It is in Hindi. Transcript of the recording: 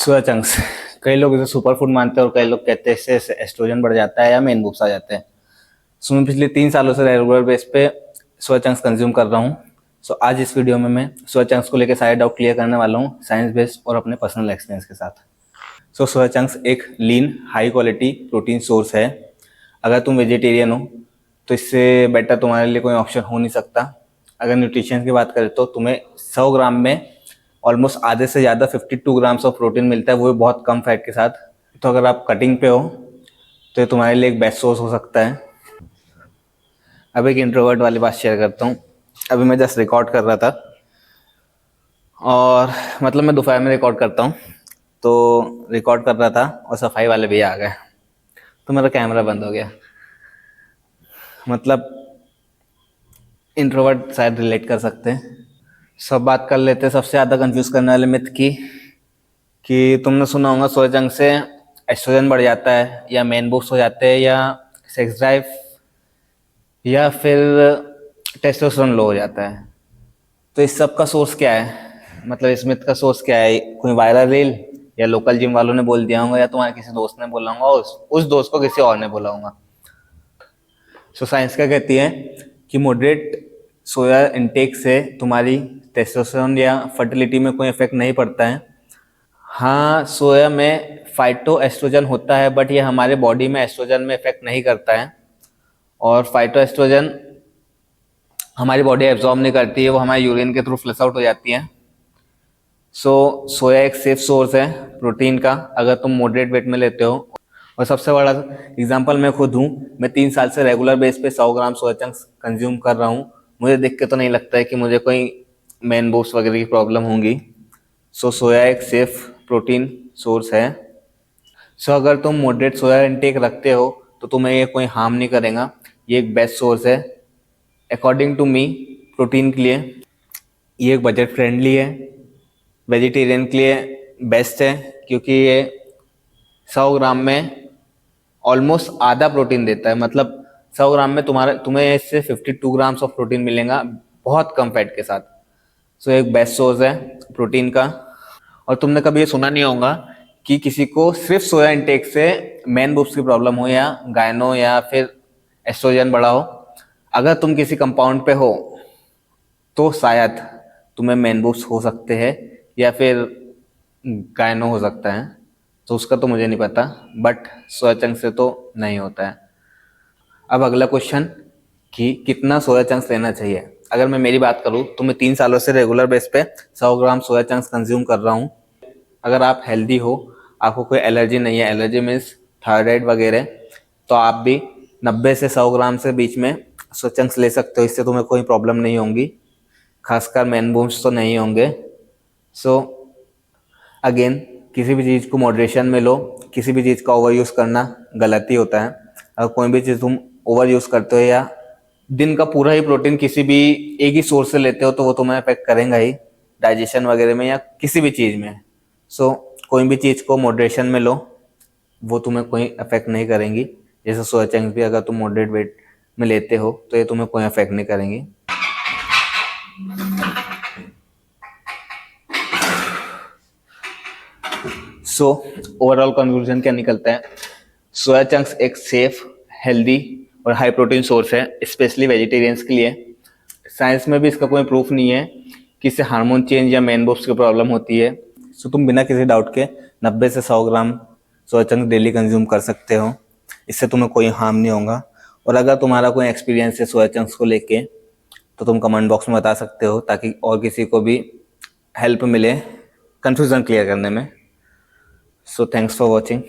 सोया चंक्स कई लोग इसे सुपर फूड मानते हैं और कई लोग कहते हैं इससे एस्ट्रोजन बढ़ जाता है या मेन बूब्स आ जाते हैं। सो मैं पिछले 3 सालों से रेगुलर बेस पे सोया चंक्स कंज्यूम कर रहा हूँ। सो आज इस वीडियो में मैं सोया चंक्स को लेकर सारे डाउट क्लियर करने वाला हूँ, साइंस बेस्ड और अपने पर्सनल एक्सपीरियंस के साथ। सो सोया चंक्स एक लीन हाई क्वालिटी प्रोटीन सोर्स है। अगर तुम वेजिटेरियन हो तो इससे बेटर तुम्हारे लिए कोई ऑप्शन हो नहीं सकता। अगर न्यूट्रिशन की बात करें तो तुम्हें 100 ग्राम में ऑलमोस्ट आधे से ज़्यादा 52 ग्राम्स ऑफ प्रोटीन मिलता है, वो भी बहुत कम फैट के साथ। तो अगर आप कटिंग पे हो तो ये तुम्हारे लिए एक बेस्ट सोर्स हो सकता है। अब एक इंट्रोवर्ट वाली बात शेयर करता हूँ। अभी मैं जस्ट रिकॉर्ड कर रहा था और मतलब मैं दोपहर में रिकॉर्ड करता हूँ, तो रिकॉर्ड कर रहा था और सफाई वाले भैया आ गए तो मेरा कैमरा बंद हो गया। मतलब इंट्रोवर्ट शायद रिलेट कर सकते हैं। सब बात कर लेते हैं सबसे ज़्यादा कंफ्यूज करने वाले मिथ की, कि तुमने सुना होगा सोया चंक से एस्ट्रोजन बढ़ जाता है या मैन बूस्ट हो जाते हैं या सेक्स ड्राइव या फिर टेस्टोस्टेरोन लो हो जाता है। तो इस सब का सोर्स क्या है, मतलब इस मिथ का सोर्स क्या है? कोई वायरल रील या लोकल जिम वालों ने बोल दिया होगा या तुम्हारे किसी दोस्त ने बोला होगा, उस दोस्त को किसी और ने बोला होगा। सो साइंस क्या कहती है कि मॉडरेट सोया इनटेक से तुम्हारी टेस्टोस्टेरोन या फर्टिलिटी में कोई इफेक्ट नहीं पड़ता है। हाँ, सोया में फाइटो एस्ट्रोजन होता है बट ये हमारे बॉडी में एस्ट्रोजन में इफेक्ट नहीं करता है, और फाइटो एस्ट्रोजन हमारी बॉडी एब्जॉर्ब नहीं करती है, वो हमारे यूरिन के थ्रू फ्लश आउट हो जाती है। सो सोया एक सेफ सोर्स है प्रोटीन का अगर तुम मॉडरेट वेट में लेते हो। और सबसे बड़ा एग्जांपल मैं खुद हूँ। मैं 3 साल से रेगुलर बेस पे 100 ग्राम सोया चंक्स कंज्यूम कर रहा हूँ। मुझे देख के तो नहीं लगता है कि मुझे कोई मेन बूस्ट वगैरह की प्रॉब्लम होगी। सो सोया एक सेफ प्रोटीन सोर्स है। सो अगर तुम मॉडरेट सोया इनटेक रखते हो तो तुम्हें ये कोई हार्म नहीं करेगा। ये एक बेस्ट सोर्स है अकॉर्डिंग टू मी प्रोटीन के लिए। ये एक बजट फ्रेंडली है, वेजिटेरियन के लिए बेस्ट है क्योंकि ये 100 ग्राम में ऑलमोस्ट आधा प्रोटीन देता है। मतलब 100 ग्राम में तुम्हें इससे 52 ग्राम्स ऑफ प्रोटीन मिलेगा बहुत कम फैट के साथ। सो एक बेस्ट सोर्स है प्रोटीन का। और तुमने कभी ये सुना नहीं होगा कि किसी को सिर्फ सोया इंटेक से मैन बूब्स की प्रॉब्लम हो या गायनो या फिर एस्ट्रोजन बढ़ा हो। अगर तुम किसी कंपाउंड पे हो तो शायद तुम्हें मैन बूब्स हो सकते हैं या फिर गायनो हो सकता है, तो उसका तो मुझे नहीं पता, बट सोया चंक से तो नहीं होता है। अब अगला क्वेश्चन कि कितना सोया चंक्स लेना चाहिए। अगर मैं मेरी बात करूँ तो मैं 3 सालों से रेगुलर बेस पे 100 ग्राम सोया चंक्स कंज्यूम कर रहा हूँ। अगर आप हेल्दी हो, आपको कोई एलर्जी नहीं है, एलर्जी मीन्स थायराइड वगैरह, तो आप भी 90 से 100 ग्राम से बीच में सोया चंक्स ले सकते हो। इससे तुम्हें कोई प्रॉब्लम नहीं होगी, खासकर मैन बूम्स तो नहीं होंगे। सो अगेन, किसी भी चीज़ को मॉडरेशन में लो। किसी भी चीज़ का ओवर यूज़ करना गलत ही होता है। अगर कोई भी चीज़ तुम ओवर यूज़ करते हो या दिन का पूरा ही प्रोटीन किसी भी एक ही सोर्स से लेते हो तो वो तुम्हें अफेक्ट करेगा ही डाइजेशन वगैरह में या किसी भी चीज़ में। सो कोई भी चीज़ को मॉडरेशन में लो, वो तुम्हें कोई अफेक्ट नहीं करेंगी। जैसे सोया चंक्स भी अगर तुम मॉडरेट वेट में लेते हो तो ये तुम्हें कोई अफेक्ट नहीं करेंगी। सो ओवरऑल कंक्लूजन क्या निकलता है? सोया चंक्स एक सेफ, हेल्दी और हाई प्रोटीन सोर्स है, स्पेशली वेजिटेरियंस के लिए। साइंस में भी इसका कोई प्रूफ नहीं है कि इससे हार्मोन चेंज या मेन बूब्स की प्रॉब्लम होती है। सो तुम बिना किसी डाउट के 90 से 100 ग्राम सोया चंक्स डेली कंज्यूम कर सकते हो। इससे तुम्हें कोई हार्म नहीं होगा। और अगर तुम्हारा कोई एक्सपीरियंस है सोया चंक्स को लेके तो तुम कमेंट बॉक्स में बता सकते हो, ताकि और किसी को भी हेल्प मिले कंफ्यूजन क्लियर करने में। So thanks for watching.